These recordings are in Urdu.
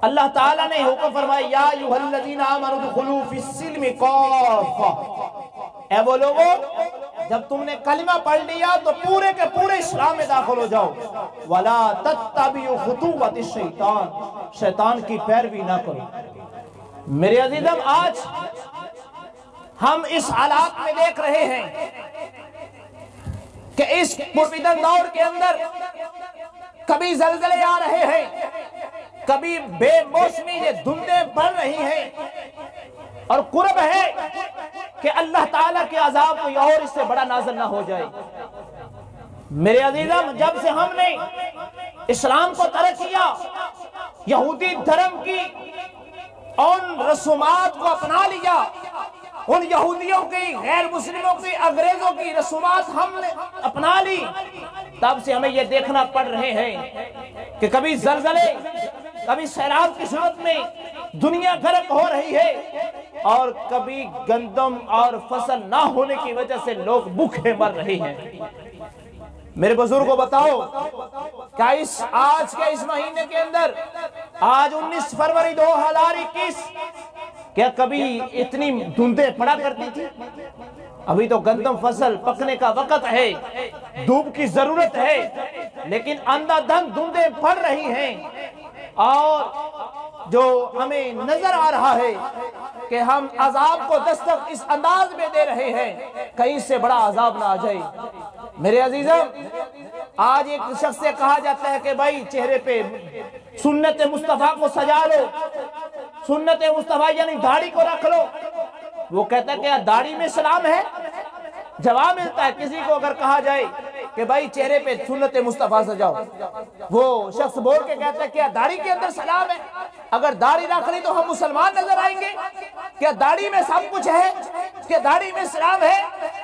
اللہ تعالیٰ نے حکم فرمایا یا ایھا الذین آمنوا ادخلوا فی السلم کافہ، اے وہ لوگو جب تم نے کلمہ پڑھ لیا تو پورے کے پورے اسلام میں داخل ہو جاؤ، ولا تتبعوا خطوات الشیطان، شیطان کی پیروی نہ کرو۔ میرے عزیزم آج ہم اس حالات میں دیکھ رہے ہیں کہ اس پرفتن دور کے اندر کبھی زلزلے آ رہے ہیں، کبھی بے موسمی دھندیں پڑ رہی ہیں، اور قرب ہے کہ اللہ تعالیٰ کے عذاب کوئی اور اس سے بڑا نازل نہ ہو جائے۔ میرے عزیزم جب سے ہم نے اسلام کو ترک کیا، یہودی دھرم کی ان رسومات کو اپنا لیا، ان یہودیوں کی، غیر مسلموں کی، انگریزوں کی رسومات ہم نے اپنا لی، تب سے ہمیں یہ دیکھنا پڑ رہے ہیں کہ کبھی زلزلے، کبھی سیلاب کی صورت میں دنیا غرق ہو رہی ہے، اور کبھی گندم اور فصل نہ ہونے کی وجہ سے لوگ بھوکے مر رہے ہیں۔ میرے بزرگوں بتاؤ کیا آج کے اس مہینے کے اندر، آج 19 فروری 2021، کیا کبھی اتنی دھندیں پڑا کرتی تھی؟ ابھی تو گندم فصل پکنے کا وقت ہے، دھوپ کی ضرورت ہے، لیکن اندھا دھند دھندیں پڑ رہی ہیں، اور جو ہمیں نظر آ رہا ہے کہ ہم عذاب کو دستک اس انداز میں دے رہے ہیں، کہیں سے بڑا عذاب نہ آ جائے۔ میرے عزیزم آج ایک شخص سے کہا جاتا ہے کہ بھائی چہرے پہ سنت مصطفیٰ کو سجا لو، سنت مصطفیٰ یعنی داڑھی کو رکھ لو۔ وہ کہتا ہے کہ داڑھی میں اسلام ہے؟ جواب ملتا ہے کسی کو اگر کہا جائے کہ بھائی چہرے پہ سنت مصطفیٰ سجاؤ، وہ شخص بول کے کہتا ہے کیا داڑھی کے اندر سلام ہے؟ اگر داڑھی رکھ لی تو ہم مسلمان نظر آئیں گے؟ کیا داڑھی میں سب کچھ ہے؟ کیا داڑھی میں اسلام ہے؟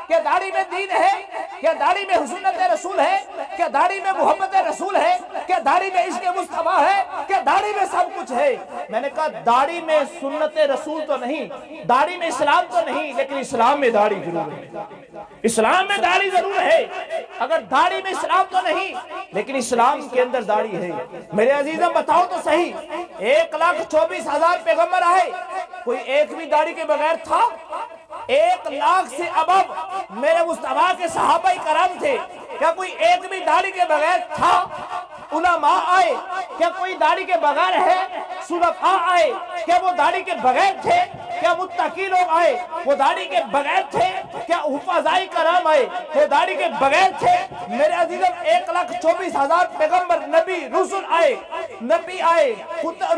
کیا داڑھی میں دین ہے؟ کیا داڑھی میں سنت رسول ہے؟ کیا داڑھی میں محبت رسول ہے؟ کیا داڑھی میں عشق مصطفیٰ ہے؟ کیا داڑھی میں سب کچھ ہے؟ میں نے کہا داڑھی میں سنت رسول تو نہیں، داڑھی میں اسلام تو نہیں، لیکن اسلام میں داڑھی ضرور ہے، اسلام میں داڑھی ضرور ہے۔ اگر داڑھی میں اسلام تو نہیں، لیکن اسلام کے اندر داڑھی ہے۔ میرے عزیزم بتاؤ تو صحیح، 1,24,000 پیغمبر آئے، کوئی ایک بھی داڑھی کے بغیر تھا؟ 1,00,000 سے ابب میرے مصطفیٰ کے صحابہ کرام تھے، کیا کوئی ایک بھی داڑھی کے بغیر تھا؟ علماء آئے، کیا کوئی داڑھی کے بغیر ہے؟ صلفاء آئے، کیا وہ داڑھی کے بغیر تھے؟ کیا متقی لوگ آئے، وہ داڑھی کے بغیر تھے؟ کیا حفاظائی کرام آئے، وہ داڑھی کے بغیر تھے؟ میرے عزیزم 1,24,000 پیغمبر، نبی، رسول آئے، نبی آئے،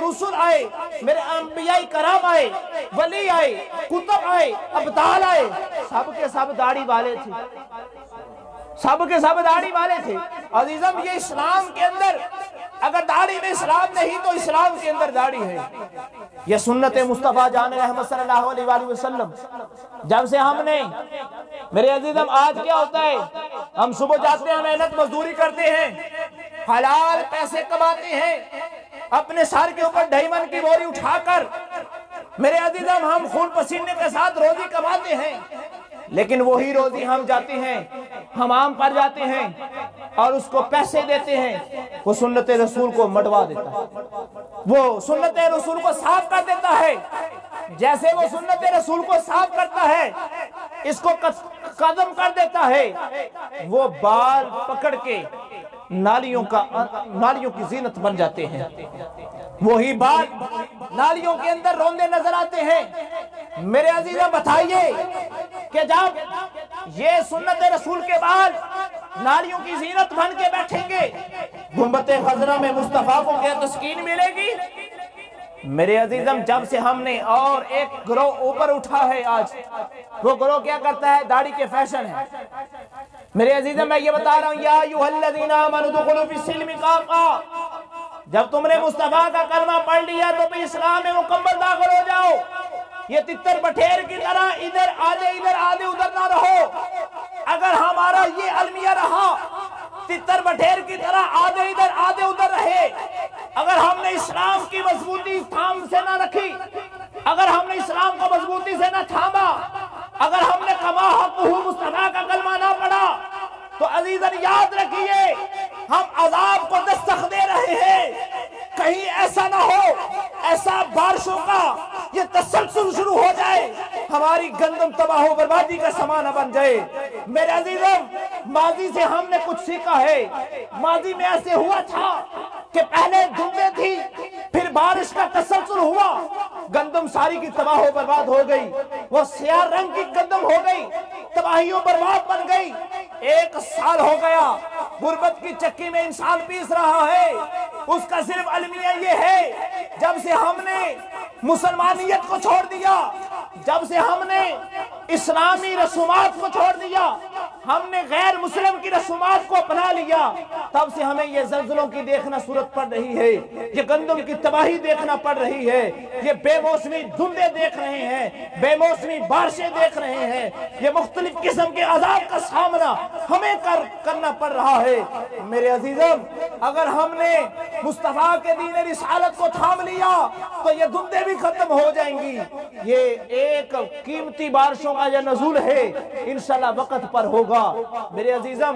رسول آئے، میرے انبیاء کرام آئے، ولی آئے، کتب آئے، ابدال آئے، سب کے سب داڑھی والے تھے، سب کے سب داڑھی والے تھے۔ عزیزم یہ اسلام کے اندر اگر داڑھی میں اسلام نہیں تو اسلام کے اندر داڑھی ہے۔ یہ سنت مصطفیٰ جان رحمت صلی اللہ علیہ وآلہ وسلم جب سے ہم نے، میرے عزیزم آج کیا ہوتا ہے، ہم صبح جاتے ہیں، محنت مزدوری کرتے ہیں، حلال پیسے کماتے ہیں، اپنے سر کے اوپر ڈائمنڈ کی بوری اٹھا کر میرے عزیزم ہم خون پسینے کے ساتھ روزی کماتے ہیں، لیکن وہی روزی ہم جاتے ہیں، حمام پر جاتے ہیں اور اس کو پیسے دیتے ہیں، وہ سنت رسول کو مٹوا دیتا ہے، وہ سنت رسول کو صاف کر دیتا ہے۔ جیسے وہ سنت رسول کو صاف کرتا ہے، اس کو قدم کر دیتا ہے، وہ بال پکڑ کے نالیوں کی زینت بن جاتے ہیں، وہی بال نالیوں کے اندر روندے نظر آتے ہیں۔ میرے عزیزہ بتائیے کہ جب یہ سنت رسول کے بال نالیوں کی زینت بن کے بیٹھیں گے، گنبد خضرا میں مصطفیٰ کو کیا تسکین ملے گی؟ میرے عزیزم جب سے ہم نے اور ایک گروہ اوپر اٹھا ہے آج، وہ گروہ کیا کرتا ہے؟ داڑھی کے فیشن ہے۔ میرے عزیزم میں یہ بتا رہا ہوں، یا ایھا الذین آمنوا ادخلوا فی السلم کافہ، جب تم نے مصطفیٰ کا کلمہ پڑھ لیا تو بھی اسلام میں مکمل داخل ہو جاؤ۔ یہ تتر بٹھیر کی طرح ادھر آدھے ادھر نہ رہو۔ اگر ہمارا یہ المیہ رہا تتر بٹھیر کی طرح آدھے ادھر رہے، اگر ہم نے اسلام کی مضبوطی تھام سے نہ رکھی، اگر ہم نے اسلام کو مضبوطی سے نہ تھاما، اگر ہم نے کما حقہ مصطفیٰ کا کلمہ نہ پڑھا، تو عزیزاً یاد رکھیے ہم عذاب کو دستک دے رہے ہیں۔ کہیں ایسا نہ ہو ایسا بارشوں کا یہ تسلسل شروع ہو جائے ہماری گندم تباہ و بربادی کا سامان بن جائے۔ میرے عزیزوں، ماضی سے ہم نے کچھ سیکھا ہے۔ ماضی میں ایسے ہوا تھا کہ پہلے دھندیں تھی، پھر بارش کا تسلسل ہوا، گندم ساری کی تباہ و برباد ہو گئی، وہ سیاہ رنگ کی گندم ہو گئی، تباہی و برباد بن گئی۔ 1 سال ہو گیا غربت کی چکی میں انسان پیس رہا ہے۔ اس کا صرف المیہ یہ ہے، جب سے ہم نے مسلمانیت کو چھوڑ دیا، جب سے ہم نے اسلامی رسومات کو چھوڑ دیا، ہم نے غیر مسلم کی رسومات کو اپنا لیا، تب سے ہمیں یہ زلزلوں کی دیکھنا صورت پڑ رہی ہے، یہ گندم کی تباہی دیکھنا پڑ رہی ہے، یہ بے موسمی دھندیں دیکھ رہے ہیں، بے موسمی بارشیں دیکھ رہے ہیں، یہ مختلف قسم کے عذاب کا سامنا ہمیں کرنا پڑ رہا ہے۔ میرے عزیزوں، اگر ہم نے مصطفیٰ کے دین رسالت کو تھام لیا تو یہ دھندیں بھی ختم ہو جائیں گی۔ یہ ایک قیمتی بارشوں کا یہ نزول ہے، انشاءاللہ وقت پر ہوگا۔ میرے عزیزوں،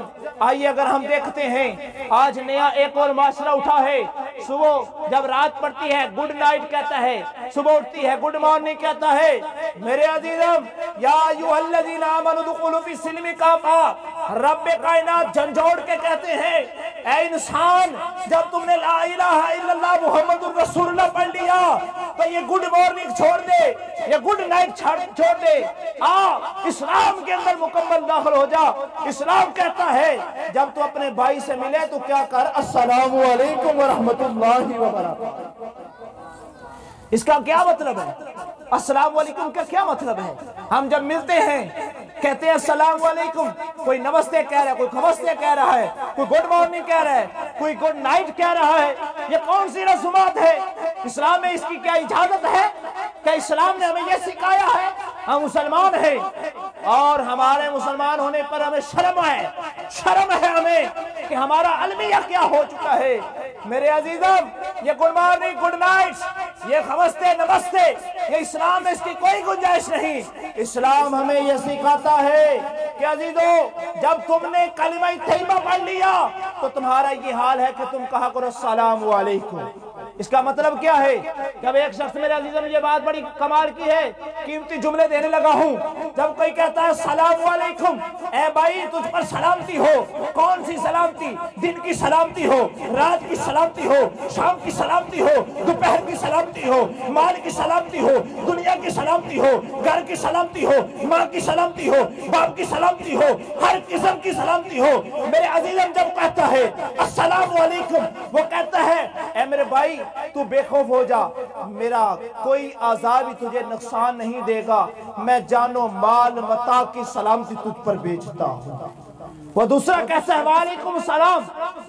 آئیے اگر ہم دیکھتے ہیں آج نیا ایک اور معاشرہ اٹھا ہے۔ صبح جب رات پڑتی ہے گڈ نائٹ کہتا ہے، صبح اٹھتی ہے گڈ مارننگ کہتا ہے۔ میرے عزیزوں، یا ایھا الذین آمنوا ادخلوا فی السلم کافۃ، رب کائنات جھنجھوڑ کے کہتے ہیں اے انسان، جب تم نے لا الہ الا اللہ محمد الرسول اللہ پڑھ لیا تو یہ گڈ مارننگ چھوڑ دے، یہ گڈ نائٹ چھوڑ دے، اسلام کے اندر مکمل داخل ہو جا۔ اسلام کہتا ہے جب تو اپنے بھائی سے ملے تو کیا کر، السلام علیکم ورحمت اللہ وبرکاتہ۔ اس کا کیا مطلب ہے؟ السلام علیکم کا کیا مطلب ہے؟ ہم جب ملتے ہیں کہتے ہیں السلام علیکم، کوئی نمستے کہہ رہا ہے، کوئی خمستے کہہ رہا ہے، کوئی گڈ مارننگ کہہ رہا ہے، کوئی گڈ نائٹ کہہ رہا ہے۔ یہ کون سی رسومات ہے؟ اسلام میں اس کی کیا اجازت ہے؟ کہ اسلام نے ہمیں یہ سکھایا ہے؟ ہم مسلمان ہیں اور ہمارے مسلمان ہونے پر ہمیں شرم ہے ہمیں کہ ہمارا المیہ کیا ہو چکا ہے۔ میرے عزیزوں، یہ گڈ مارننگ گڈ نائٹ، یہ خمستے نمستے، یہ اسلام میں اس کی کوئی گنجائش نہیں۔ اسلام ہمیں یہ سکھاتا ہے کہ عزیزو، جب تم نے کلمہ طیبہ پڑھ لیا تو تمہارا یہ حال ہے کہ تم کہا کرو السلام علیکم۔ اس کا مطلب کیا ہے؟ جب ایک شخص، میرے عزیزوں نے یہ بات بڑی کمال کی ہے، قیمتی جملے دینے لگا ہوں، جب کوئی کہتا ہے السلام علیکم، اے بھائی تجھ پر سلامتی ہو، کون سی سلامتی؟ دن کی سلامتی ہو، رات کی سلامتی ہو، شام کی سلامتی ہو، دوپہر کی سلامتی ہو، مال کی سلامتی ہو، دنیا کی سلامتی ہو، گھر کی سلامتی ہو، ماں کی سلامتی ہو، باپ کی سلامتی ہو، ہر قسم کی سلامتی ہو۔ میرے عزیزم جب کہتا ہے السلام علیکم، وہ کہتا ہے اے میرے بھائی تو بے خوف ہو جا، میرا کوئی عذابی تجھے نقصان نہیں دے گا، میں جان و مال متاع کی سلامتی تجھ پر بیچتا ہوں۔ وہ دوسرا کہتا ہے وعلیکم السلام،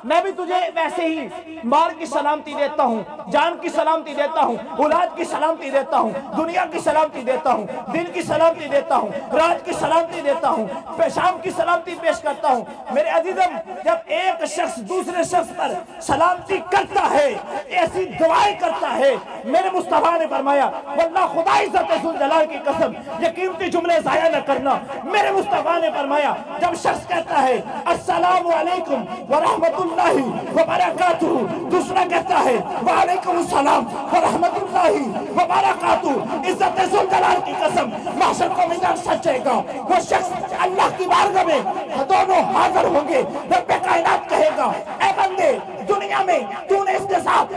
میں بھی تجھے ویسے ہی مال کی سلامتی دیتا ہوں، جان کی سلامتی دیتا ہوں، اولاد کی سلامتی دیتا ہوں، دنیا کی سلامتی دیتا ہوں، دن کی سلامتی دیتا ہوں، رات کی سلامتی دیتا ہوں، شام کی سلامتی پیش کرتا ہوں۔ میرے عزیزم، جب ایک شخص دوسرے شخص پر سلامتی کرتا ہے، ایسی دعائیں کرتا ہے، میرے مصطفیٰ نے فرمایا واللہ خدا عزت ذوالجلال کی قسم یہ قیمتی جملے ضائع نہ کرنا۔ میرے مصطفیٰ نے فرمایا جب شخص کہتا ہے السلام علیکم ورحمت اللہ وبرکاتہ، دوسرا کہتا ہے وعلیکم السلام ورحمت اللہ وبرکاتہ، عزت ذوالجلال کی قسم محشر کو میدان سچے گا، وہ شخص اللہ کی بارگاہ میں دونوں حاضر ہوں گے۔ رب کائنات کہے گا اے بندے، دنیا میں تو نے اس کے ساتھ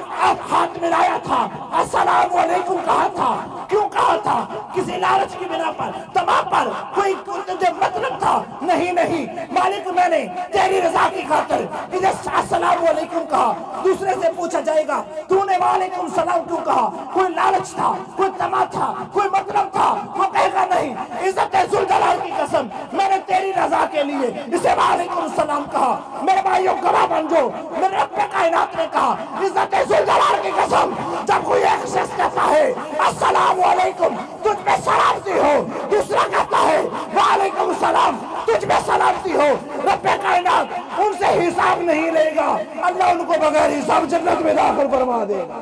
ہاتھ ملایا تھا، السلام علیکم کہا تھا، کیوں کہا تھا؟ کسی لالچ کی بنا پر، تمام پر، کوئی تجھے مطلب تھا؟ نہیں مالک، میں نے تیری رضا کی خاطر تجھے السلام علیکم کہا۔ دوسرے سے پوچھا جائے گا تو نے وعلیکم السلام کیوں کہا؟ کوئی لالچ تھا، کوئی تما تھا، کوئی مطلب تھا؟ وہ کہے گا نہیں، عزت ذوالجلال کی قسم میں نے تیری رضا کے لیے اسے وعلیکم السلام کہا۔ میرے بھائیوں گواہ بن جو، میرے رب کائنات نے کہا عزت ذوالجلال کی قسم جب کوئی ایک شخص کہتا ہے السلام علیکم تجھ میں سلامتی ہو، دوسرا کہتا ہے وعلیکم السلام تجھ میں سلامتی ہو، رب کائنات ان سے حساب نہیں لے گا، اللہ ان کو بغیر حساب جنت میں داخل فرما دے گا۔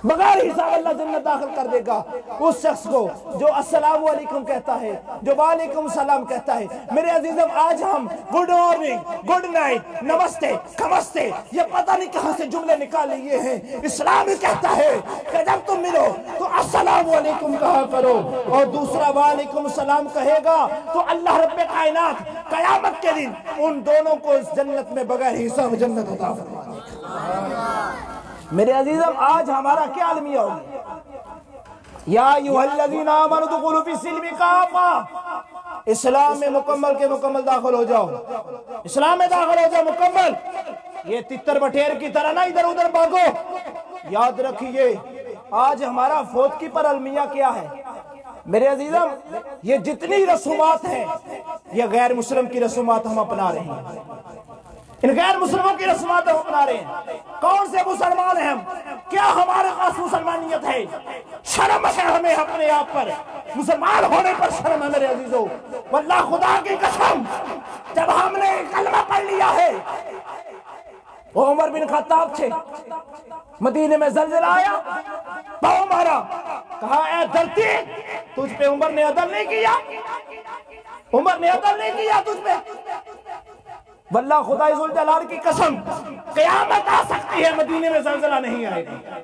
بغیر حساب اللہ جنت داخل کر دے گا اس شخص کو جو السلام علیکم کہتا ہے، جو وعلیکم السلام کہتا ہے۔ میرے عزیزم آج ہم گڈ مارننگ، گڈ نائٹ، نمستے، کمستے، یہ پتہ نہیں کہاں سے جملے نکال لیے ہیں۔ اسلام ہی کہتا ہے کہ جب تم ملو تو السلام علیکم کہا کرو، اور دوسرا وعلیکم السلام کہے گا تو اللہ رب کائنات قیامت کے دن ان دونوں کو اس جنت میں بغیر حساب جنت عطا فرمائے گا۔ میرے عزیزم آج ہمارا کیا المیہ ہوگا؟ یا ایھا الذین آمنوا ادخلوا فی السلم کافہ، اسلام میں مکمل کے مکمل داخل ہو جاؤ، اسلام میں داخل ہو جاؤ مکمل۔ یہ تتر بٹیر کی طرح نہ ادھر ادھر بھاگو۔ یاد رکھیے آج ہمارا فوتکی پر المیہ کیا ہے؟ میرے عزیزم یہ جتنی رسومات ہیں یہ غیر مسلم کی رسومات ہم اپنا رہے ہیں، ان غیر مسلموں کی رسومات ہم اپنا رہے ہیں۔ کون سے مسلمان ہیں ہم؟ کیا ہمارے پاس مسلمانیت ہے؟ شرم ہے ہمیں اپنے آپ پر، مسلمان ہونے پر شرم ہے میرے عزیزوں۔ واللہ خدا کی قسم جب ہم نے کلمہ پڑھ لیا ہے، وہ عمر بن خطاب تھے، مدینے میں زلزلہ آیا، پاؤں مارا، کہا اے دھرتی تجھ پہ عمر نے عدل نہیں کیا، عمر نے عدل نہیں کیا تجھ پہ۔ واللہ خدا ذوالجلال کی قسم قیامت آ سکتی ہے مدینے میں زلزلہ نہیں آئے گا۔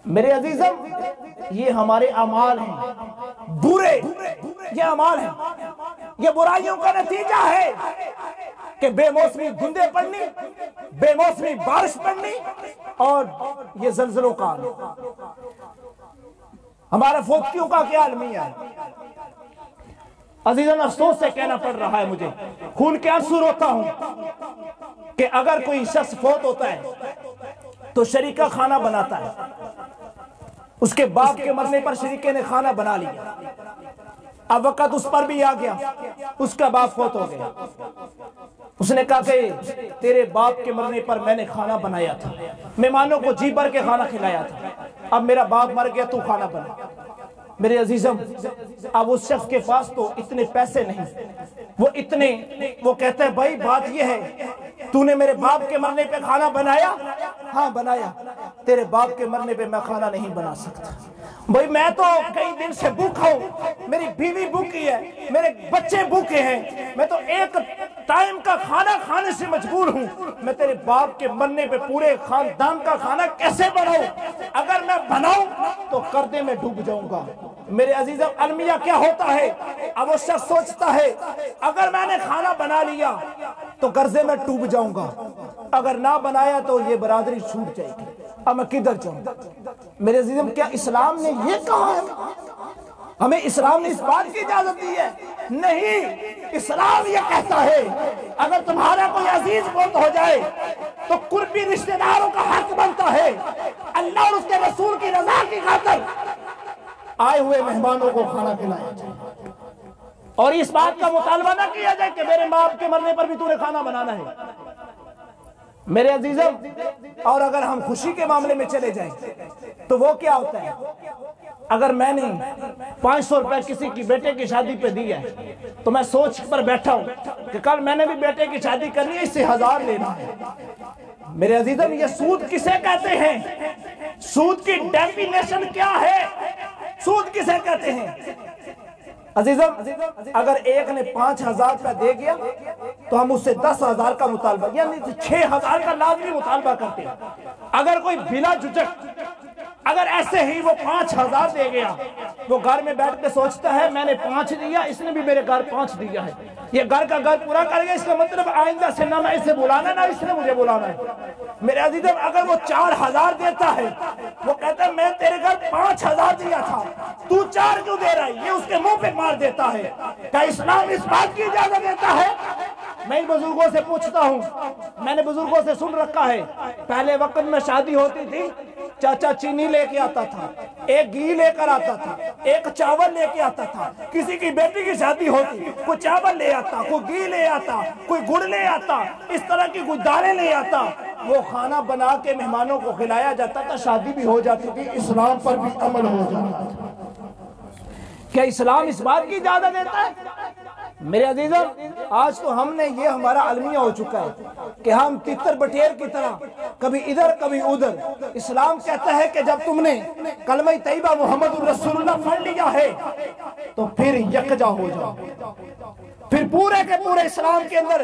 میرے عزیزم یہ ہمارے اعمال ہیں برے، یہ اعمال ہیں، یہ برائیوں کا نتیجہ ہے کہ بے موسمی دھندیں پڑنی، بے موسمی بارش پڑنی، اور یہ زلزلوں کا آنا۔ ہمارے فوتکیوں کا کیا المیہ ہے؟ عزیزاً افسوس سے کہنا پڑ رہا ہے مجھے، خون کے آنسو روتا ہوں کہ اگر کوئی شخص فوت ہوتا ہے تو شریکہ کھانا بناتا ہے، اس کے باپ کے مرنے پر شریکے نے کھانا بنا لیا، اب وقت اس پر بھی آ گیا، اس کا باپ فوت ہو گیا، اس نے کہا کہ تیرے باپ کے مرنے پر میں نے کھانا بنایا تھا، مہمانوں کو جی بھر کے کھانا کھلایا تھا، اب میرا باپ مر گیا تو کھانا بنا۔ میرے عزیزم اب اس شخص کے پاس تو اتنے پیسے نہیں، وہ کہتا ہے بھائی بات یہ ہے تو نے میرے باپ کے مرنے پہ کھانا بنایا؟ ہاں بنایا۔ تیرے باپ کے مرنے پہ میں کھانا نہیں بنا سکتا بھائی، میں تو کئی دن سے بھوکا ہوں، میری بیوی بھوکی ہے، میرے بچے بھوکے ہیں، میں تو ایک ٹائم کا کھانا کھانے سے مجبور ہوں، میں تیرے باپ کے مرنے پہ پورے خاندان کا کھانا کیسے بناؤں؟ اگر میں بناؤں تو قرضے میں ڈوب جاؤں گا۔ میرے عزیزم المیہ کیا ہوتا ہے؟ اب وہ شخص سوچتا ہے اگر میں نے کھانا بنا لیا تو قرضے میں ڈوب جاؤں گا، اگر نہ بنایا تو یہ برادری چھوٹ جائے گی، اب میں کدھر جاؤں؟ میرے عزیزم کیا اسلام نے یہ کہا ہے؟ ہمیں اسلام نے اس بات کی اجازت دی ہے؟ نہیں، اسلام یہ کہتا ہے اگر تمہارا کوئی عزیز فوت ہو جائے تو قربی رشتہ داروں کا حق بنتا ہے اللہ اور اس کے رسول کی رضا کی خاطر آئے ہوئے مہمانوں کو کھانا کھلایا جائے، اور اس بات کا مطالبہ نہ کیا جائے کہ میرے باپ کے مرنے پر بھی تو نے کھانا بنانا ہے۔ میرے عزیزم اور اگر ہم خوشی کے معاملے میں چلے جائیں تو وہ کیا ہوتا ہے؟ اگر میں نے 500 روپے کسی کی بیٹے کی شادی پہ دی ہے تو میں سوچ پر بیٹھا ہوں کہ کل میں نے بھی بیٹے کی شادی کرنی ہے، اس سے 1000 لینا ہے۔ میرے عزیزم یہ سود کسے کہتے ہیں؟ سود کی ڈیفینیشن کیا ہے؟ سود کسے کہتے ہیں؟ عزیزم اگر ایک نے 5000 روپے دے گیا تو ہم اس سے 10,000 کا مطالبہ یعنی 6,000 کا لازمی مطالبہ کرتے ہیں۔ اگر کوئی بلا جھجک اگر ایسے ہی وہ 5,000 دے گیا، وہ گھر میں بیٹھ کے سوچتا ہے میں نے 5 دیا، اس نے بھی میرے گھر 5 دیا ہے، یہ گھر کا گھر پورا کر گیا، اس کا مطلب آئندہ سے نہ میں اسے بلانا نہ اس نے مجھے بلانا ہے۔ میرے عزیزم اگر وہ 4,000 دیتا ہے، وہ کہتا ہے میں تیرے گھر 5,000 دیا تھا، تو 4 کیوں دے رہا ہے؟ یہ اس کے منہ پہ مار دیتا ہے۔ کیا اسلام اس بات کی اجازت دیتا ہے؟ میں بزرگوں سے پوچھتا ہوں، میں نے بزرگوں سے سن رکھا ہے، پہلے وقت میں شادی ہوتی تھی، چاچا چینی لے کے آتا تھا، ایک گھی لے کر آتا تھا، ایک چاول لے کے آتا تھا، کسی کی بیٹی کی شادی ہوتی کوئی چاول لے آتا، کوئی گھی لے آتا، کوئی گڑ لے آتا، اس طرح کی کوئی دالیں لے آتا، وہ کھانا بنا کے مہمانوں کو کھلایا جاتا تھا، شادی بھی ہو جاتی تھی، اسلام پر بھی عمل ہو جاتا تھا۔ کیا اسلام اس بات کی اجازت دیتا ہے؟ میرے عزیزم آج تو ہم نے یہ ہمارا المیہ ہو چکا ہے کہ ہم تتر بٹیر کی طرح کبھی ادھر کبھی ادھر. اسلام کہتا ہے کہ جب تم نے کلمہ طیبہ محمد الرسول اللہ پڑھ لیا ہے تو پھر یکجا ہو جاؤ, پھر پورے کے پورے اسلام کے اندر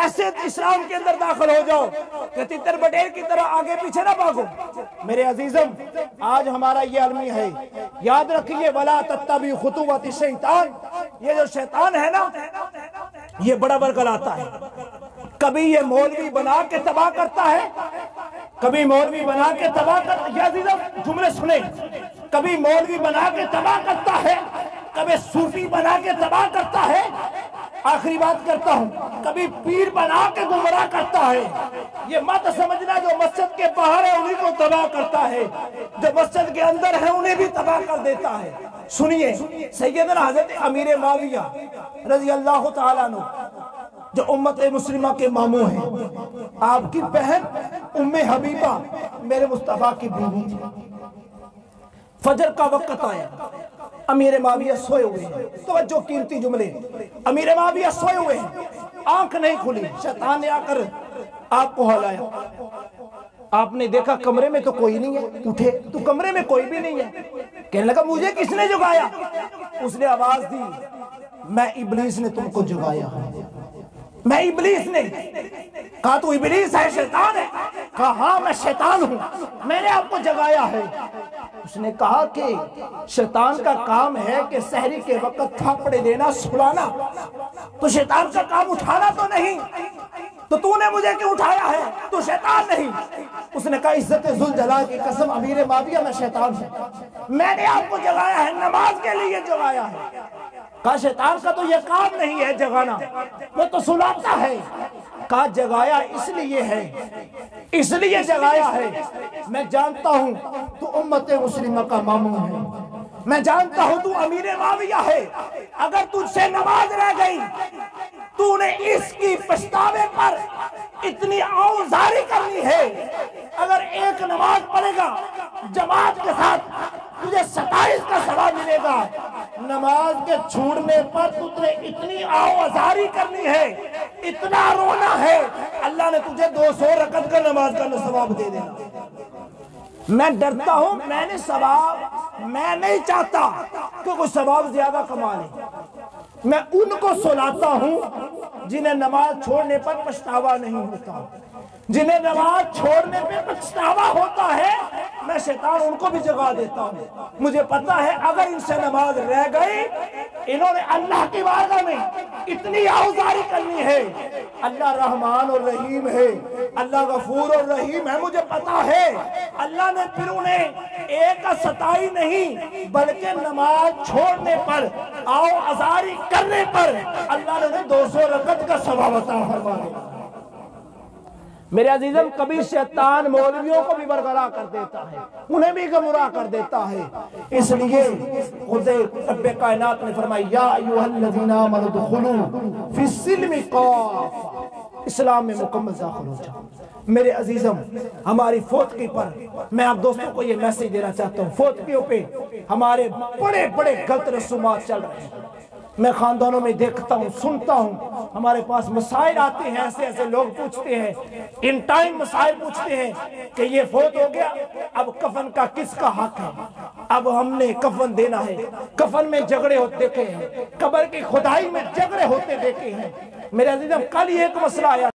ایسے اسلام کے اندر داخل ہو جاؤ کہ تتر بٹیر کی طرح آگے پیچھے نہ بھاگو. میرے عزیزم آج ہمارا یہ المیہ ہے, یاد رکھیے وَلَا تَتَّبِعُوا خُطُوَاتِ الشَّیطان. یہ جو شیطان ہے نا یہ بڑا برگلاتا ہے, کبھی یہ مولوی بنا کے تباہ کرتا ہے, کبھی مولوی بنا کے تباہ کرتا ہے. یہ عزیزم جملے سنیں, کبھی مولوی بنا کے تباہ کرتا ہے, کبھی صوفی بنا کے تباہ کرتا ہے, آخری بات کرتا ہوں کبھی پیر بنا کے گمراہ کرتا ہے. یہ مت سمجھنا جو مسجد کے باہر ہے انہیں کو تباہ کرتا ہے, جو مسجد کے اندر ہے انہیں بھی تباہ کر دیتا ہے. سنیے سیدنا حضرت امیر معاویہ رضی اللہ تعالیٰ عنہ جو امت مسلمہ کے ماموں ہیں, آپ کی بہن ام حبیبہ میرے مصطفیٰ کی بیوی تھی. فجر کا وقت آیا, امیر معاویہ سوئے ہوئے ہیں, توجہ قیمتی جملے, امیر معاویہ سوئے ہوئے ہیں, آنکھ نہیں کھلی, شیطان نے آ کر آپ کو ہلایا. آپ نے دیکھا کمرے میں تو کوئی نہیں ہے, اٹھے تو کمرے میں کوئی بھی نہیں ہے. کہنے لگا مجھے کس نے جگایا؟ اس نے آواز دی میں ابلیس نے تم کو جگایا ہے. میں ابلیس نے. کہا تو ابلیس ہے, شیطان ہے؟ کہا ہاں میں شیطان ہوں, میں نے آپ کو جگایا ہے. اس نے کہا کہ شیطان کا کام ہے کہ سحری کے وقت تھاپڑے دینا, سلانا, تو شیطان کا کام اٹھانا تو نہیں, تو نے مجھے کیوں اٹھایا ہے؟ تو شیطان نہیں. اس نے کہا عزت ذوالجلال کی قسم امیر معاویہ میں شیطان ہوں, میں نے آپ کو جگایا ہے, نماز کے لیے جگایا ہے. کہا شیطان کا تو یہ کام نہیں ہے جگانا, وہ تو سلاتا ہے. کہا جگایا اس لیے ہے, اس لیے جگایا ہے, میں جانتا ہوں تو امت مسلمہ کا مامون ہے, میں جانتا ہوں تو امیر معاویہ ہے. اگر تجھ سے نماز رہ گئی تو نے اس کی پچھتاوے پر اتنی آؤزاری کرنی ہے. اگر ایک نماز پڑھے گا جماعت کے ساتھ تجھے 27 کا ثواب ملے گا, نماز کے چھوڑنے پر تجھے اتنی آؤزاری کرنی ہے, اتنا رونا ہے, اللہ نے تجھے 200 رکعت کا نماز کا ثواب دے دینا. میں ڈرتا ہوں, میں نے ثواب میں نہیں چاہتا کہ کوئی ثواب زیادہ کما لے. میں ان کو سلاتا ہوں جنہیں نماز چھوڑنے پر پچھتاوا نہیں ہوتا, جنہیں نماز چھوڑنے پہ پچھتاوا ہوتا ہے میں شیطان ان کو بھی جگا دیتا ہوں. مجھے پتا ہے اگر ان سے نماز رہ گئی انہوں نے اللہ کی بارگاہ میں اتنی آؤزاری کرنی ہے. اللہ رحمان اور رحیم ہے, اللہ غفور اور رحیم ہے, مجھے پتا ہے. اللہ نے پھر انہیں ایک ستائی نہیں بلکہ نماز چھوڑنے پر آؤزاری کرنے پر اللہ نے 200 رکعت کا ثواب عطا فرما دیا. میرے عزیزم کبھی شیطان مولویوں کو بھی برگلا کر دیتا ہے, انہیں بھی گمراہ کر دیتا ہے. اس لیے خود رب کائنات نے فرمایا یا ایھا الذین آمنوا ادخلوا فی السلم کافہ, اسلام میں مکمل داخل ہو جاؤ. میرے عزیزم ہماری فوتقی پر میں آپ دوستوں کو یہ میسیج دینا چاہتا ہوں, فوتقیوں پہ ہمارے بڑے بڑے غلط رسومات چل رہے ہیں. میں خاندانوں میں دیکھتا ہوں, سنتا ہوں, ہمارے پاس مسائل آتے ہیں, ایسے ایسے لوگ پوچھتے ہیں, ان ٹائم مسائل پوچھتے ہیں کہ یہ فوت ہو گیا اب کفن کا کس کا حق ہے, اب ہم نے کفن دینا ہے. کفن میں جھگڑے ہوتے دیکھے ہیں, قبر کی کھدائی میں جھگڑے ہوتے دیکھے ہیں. میرے عزیزم کل یہ ایک مسئلہ آیا